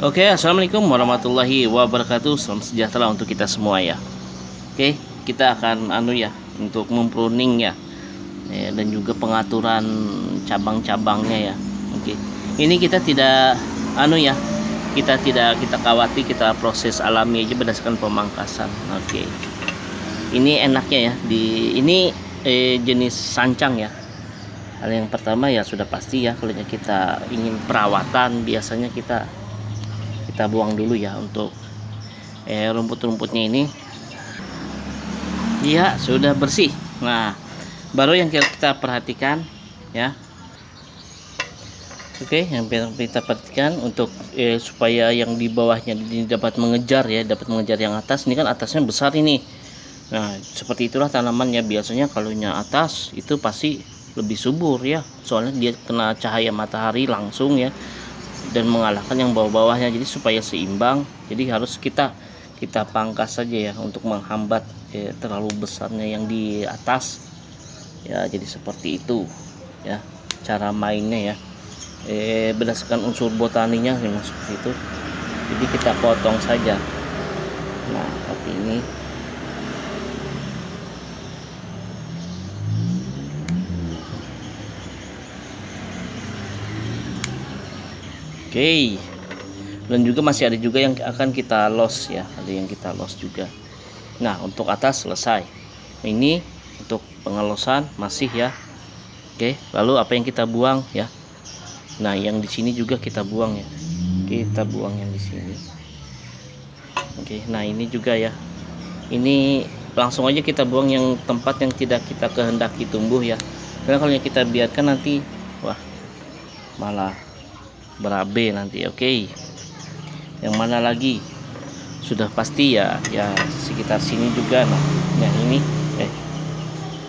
Oke, assalamualaikum warahmatullahi wabarakatuh. Salam sejahtera untuk kita semua ya. Oke, kita akan untuk mempruning ya, dan juga pengaturan cabang-cabangnya ya. Oke, ini kita tidak kita khawatir, kita proses alami aja berdasarkan pemangkasan. Oke, ini enaknya ya ini jenis sancang ya. Hal yang pertama ya sudah pasti ya, kalau kita ingin perawatan biasanya kita buang dulu ya untuk rumput-rumputnya ini ya sudah bersih. Nah, baru yang kita perhatikan ya. Oke, yang kita perhatikan untuk supaya yang di bawahnya ini dapat mengejar ya, dapat mengejar yang atas. Ini kan atasnya besar ini. Nah, seperti itulah tanamannya. Biasanya kalau yang atas itu pasti lebih subur ya, soalnya dia kena cahaya matahari langsung ya, dan mengalahkan yang bawah-bawahnya. Jadi supaya seimbang, jadi harus kita pangkas saja ya untuk menghambat terlalu besarnya yang di atas ya. Jadi seperti itu ya cara mainnya ya, berdasarkan unsur botaninya memang seperti itu. Jadi kita potong saja. Nah, seperti ini. Oke, dan juga masih ada juga yang akan kita los ya, ada yang kita los juga. Nah, untuk atas selesai. Ini untuk pengelosan masih ya. Oke, lalu apa yang kita buang ya? Nah, yang di sini juga kita buang ya. Kita buang yang di sini. Oke, nah ini juga ya. Ini langsung aja kita buang yang tempat yang tidak kita kehendaki tumbuh ya. Karena kalau kita biarkan nanti wah, malah berabe nanti. Oke, yang mana lagi sudah pasti ya sekitar sini juga. Nah, yang ini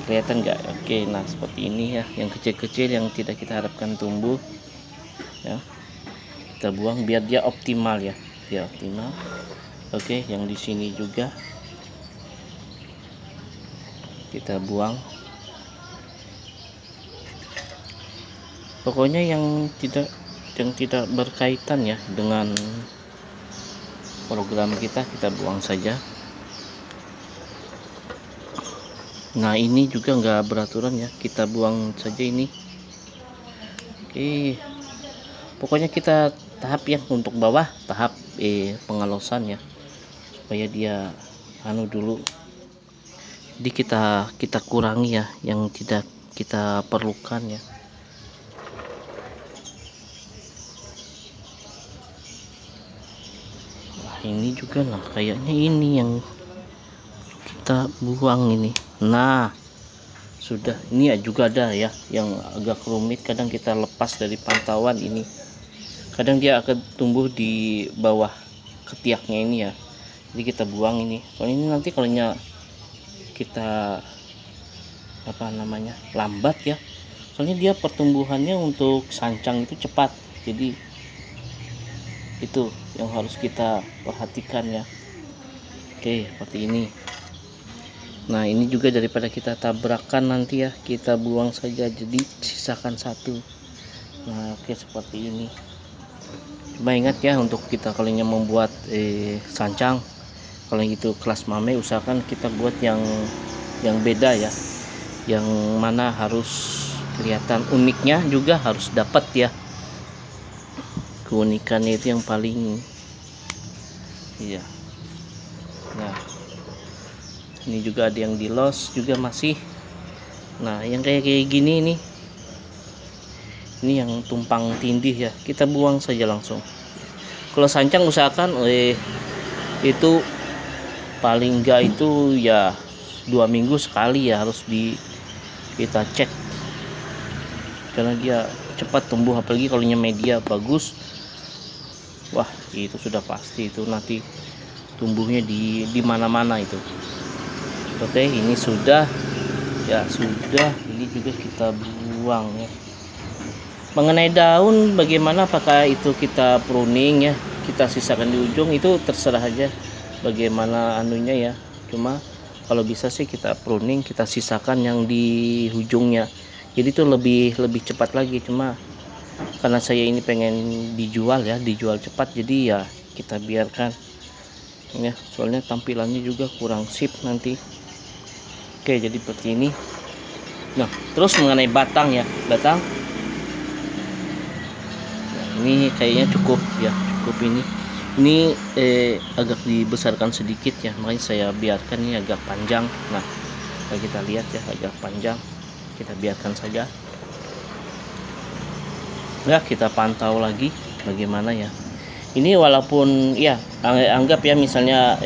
kelihatan nggak? Oke, nah seperti ini ya, yang kecil-kecil yang tidak kita harapkan tumbuh ya, kita buang biar dia optimal ya, biar optimal. Oke, yang di sini juga kita buang. Pokoknya yang tidak berkaitan ya dengan program kita buang saja. Nah, ini juga nggak beraturan ya, kita buang saja ini. Oke, pokoknya kita tahap ya, untuk bawah tahap pengelosan ya, supaya dia dulu. Jadi kita kurangi ya yang tidak kita perlukan ya. Ini juga nah, kayaknya ini yang kita buang ini. Nah, sudah. Ini ya juga ada ya yang agak rumit, kadang kita lepas dari pantauan ini. Kadang dia akan tumbuh di bawah ketiaknya ini ya. Jadi kita buang ini. Soalnya ini nanti kalau kita lambat ya. Soalnya dia pertumbuhannya untuk sancang itu cepat. Jadi itu yang harus kita perhatikan ya. Oke, seperti ini. Nah, ini juga daripada kita tabrakan nanti ya, kita buang saja, jadi sisakan satu. Nah, oke, seperti ini. Coba ingat ya, untuk kita kalau membuat sancang, kalau itu kelas mame, usahakan kita buat yang beda ya, yang mana harus kelihatan uniknya juga harus dapat ya. Keunikannya itu yang paling iya. Nah, ini juga ada yang di los juga masih. Nah, yang kayak gini nih, ini yang tumpang tindih ya, kita buang saja langsung. Kalau sancang usahakan itu paling enggak itu ya 2 minggu sekali ya, harus kita cek, karena dia cepat tumbuh, apalagi kalau media bagus. Wah, itu sudah pasti itu nanti tumbuhnya di mana-mana itu. Oke, ini sudah ya, ini juga kita buang ya. Mengenai daun bagaimana, apakah itu kita pruning ya, kita sisakan di ujung, itu terserah aja bagaimana ya. Cuma kalau bisa sih kita pruning, kita sisakan yang di ujungnya, jadi itu lebih cepat lagi. Cuma karena saya ini pengen dijual ya, dijual cepat, jadi ya kita biarkan ya, soalnya tampilannya juga kurang sip nanti. Oke, jadi seperti ini. Nah, terus mengenai batang ya, batang ini kayaknya cukup ya, cukup ini agak dibesarkan sedikit ya, makanya saya biarkan ini agak panjang. Nah, kalau kita lihat ya, agak panjang, kita biarkan saja ya. Kita pantau lagi bagaimana ya ini, walaupun ya anggap ya misalnya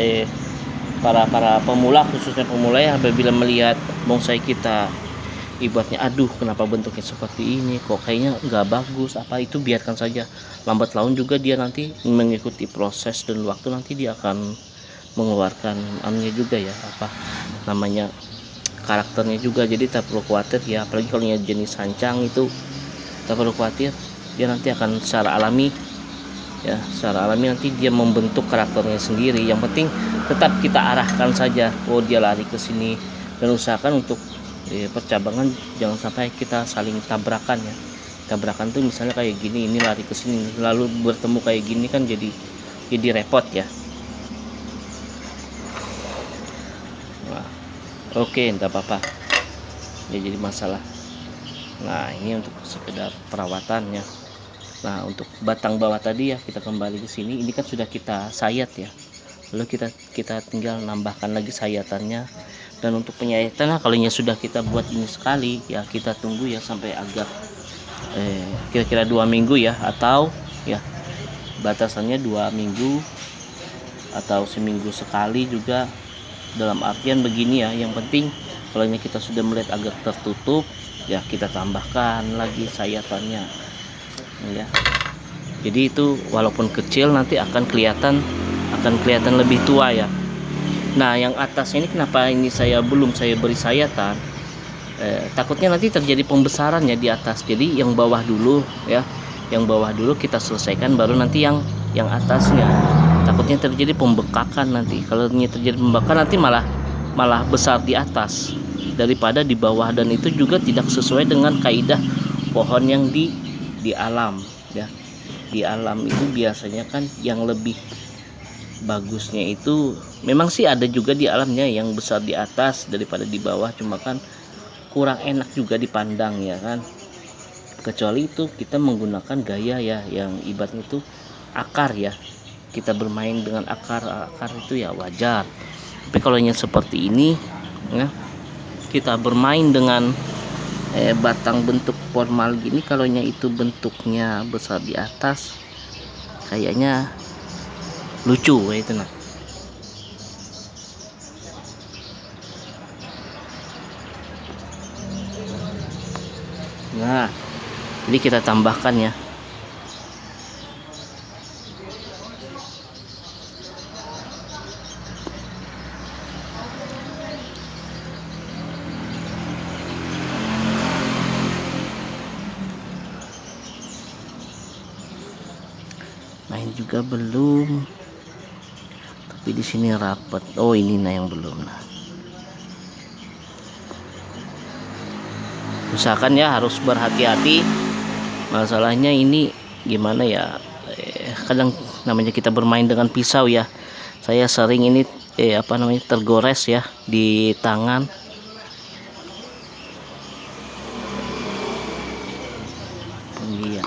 para pemula, khususnya pemula ya, apabila melihat bonsai kita ibaratnya, aduh kenapa bentuknya seperti ini, kok kayaknya nggak bagus, apa itu, biarkan saja. Lambat laun juga dia nanti mengikuti proses dan waktu, nanti dia akan mengeluarkan anunya juga ya, apa namanya, karakternya juga. Jadi tak perlu khawatir ya, apalagi kalau jenis sancang itu tak perlu khawatir, dia nanti akan secara alami ya, secara alami nanti dia membentuk karakternya sendiri. Yang penting tetap kita arahkan saja, oh dia lari ke sini, dan usahakan untuk percabangan jangan sampai kita saling tabrakan ya. Tabrakan tuh misalnya kayak gini, ini lari ke sini lalu bertemu kayak gini kan jadi repot ya. Nah, oke, enggak apa-apa ya, jadi masalah. Nah, ini untuk sekedar perawatannya. Nah, untuk batang bawah tadi ya, kita kembali ke sini. Ini kan sudah kita sayat ya, lalu kita tinggal nambahkan lagi sayatannya. Dan untuk penyayatan, nah, kalau sudah kita buat ini sekali ya, kita tunggu ya sampai agak kira-kira 2 minggu ya, atau ya batasannya 2 minggu atau seminggu sekali juga. Dalam artian begini ya, yang penting kalau kita sudah melihat agak tertutup ya, kita tambahkan lagi sayatannya ya. Jadi itu walaupun kecil nanti akan kelihatan lebih tua ya. Nah, yang atas ini kenapa ini belum saya beri sayatan, takutnya nanti terjadi pembesaran ya di atas. Jadi yang bawah dulu ya, yang bawah dulu kita selesaikan, baru nanti yang atasnya. Takutnya terjadi pembekakan nanti. Kalau terjadi pembekakan nanti malah besar di atas daripada di bawah, dan itu juga tidak sesuai dengan kaidah pohon yang di alam ya. Di alam itu biasanya kan yang lebih bagusnya itu memang sih ada juga di alamnya yang besar di atas daripada di bawah, cuma kan kurang enak juga dipandang ya kan. Kecuali itu kita menggunakan gaya ya, yang ibaratnya itu akar ya, kita bermain dengan akar itu ya wajar. Tapi kalau yang seperti ini ya, kita bermain dengan batang bentuk formal gini, kalau itu bentuknya besar di atas, kayaknya lucu ya itu. Nah, jadi kita tambahkan ya. Main juga belum, tapi di sini rapat. Oh, ini yang belum. Nah, usahakan ya, harus berhati-hati. Masalahnya ini gimana ya, kadang namanya kita bermain dengan pisau ya. Saya sering ini tergores ya di tangan. Iya.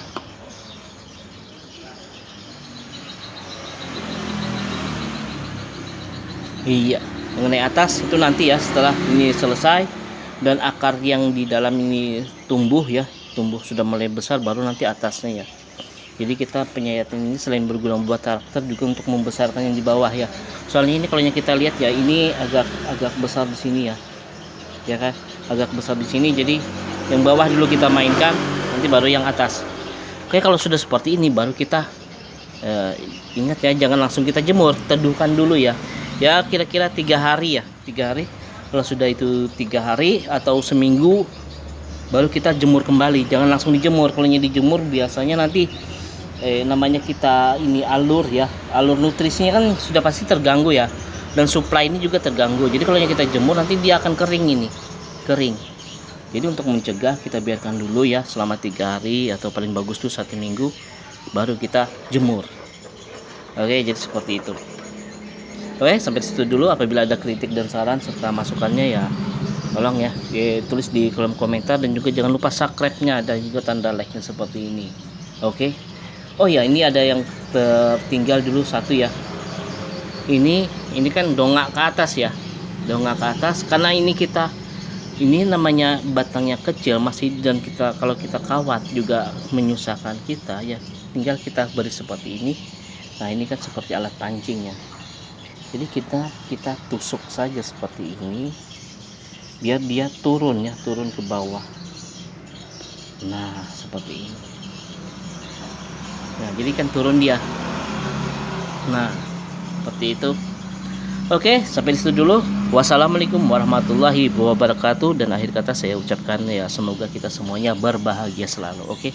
Iya, mengenai atas itu nanti ya, setelah ini selesai dan akar yang di dalam ini tumbuh sudah mulai besar, baru nanti atasnya ya. Jadi kita penyayatan ini selain berguna buat karakter, juga untuk membesarkan yang di bawah ya. Soalnya ini kalau kita lihat ya, ini agak besar di sini ya, ya kan, agak besar di sini. Jadi yang bawah dulu kita mainkan, nanti baru yang atas. Oke, kalau sudah seperti ini baru kita ingat ya, jangan langsung kita jemur, teduhkan dulu ya. Ya kira-kira 3 hari ya, 3 hari. Kalau sudah itu 3 hari atau seminggu, baru kita jemur kembali. Jangan langsung dijemur. Kalau dijemur biasanya nanti namanya kita ini alur nutrisinya kan sudah pasti terganggu ya, dan supply ini juga terganggu. Jadi kalau kita jemur nanti dia akan kering, Jadi untuk mencegah kita biarkan dulu ya selama 3 hari atau paling bagus tuh 1 minggu, baru kita jemur. Oke, jadi seperti itu. Oke, sampai situ dulu. Apabila ada kritik dan saran serta masukannya ya tolong ya tulis di kolom komentar, dan juga jangan lupa subscribe-nya dan juga tanda like-nya seperti ini. Oke. Oh ya, ini ada yang tertinggal dulu satu ya. Ini kan dongak ke atas ya. Dongak ke atas karena ini namanya batangnya kecil masih, dan kalau kita kawat juga menyusahkan kita ya, tinggal kita beri seperti ini. Nah, ini kan seperti alat pancing ya, jadi kita tusuk saja seperti ini biar dia turun ke bawah. Nah, seperti ini. Nah, jadi kan turun dia. Nah, seperti itu. Oke, sampai di situ dulu. Wassalamualaikum warahmatullahi wabarakatuh. Dan akhir kata saya ucapkan ya, semoga kita semuanya berbahagia selalu. Oke.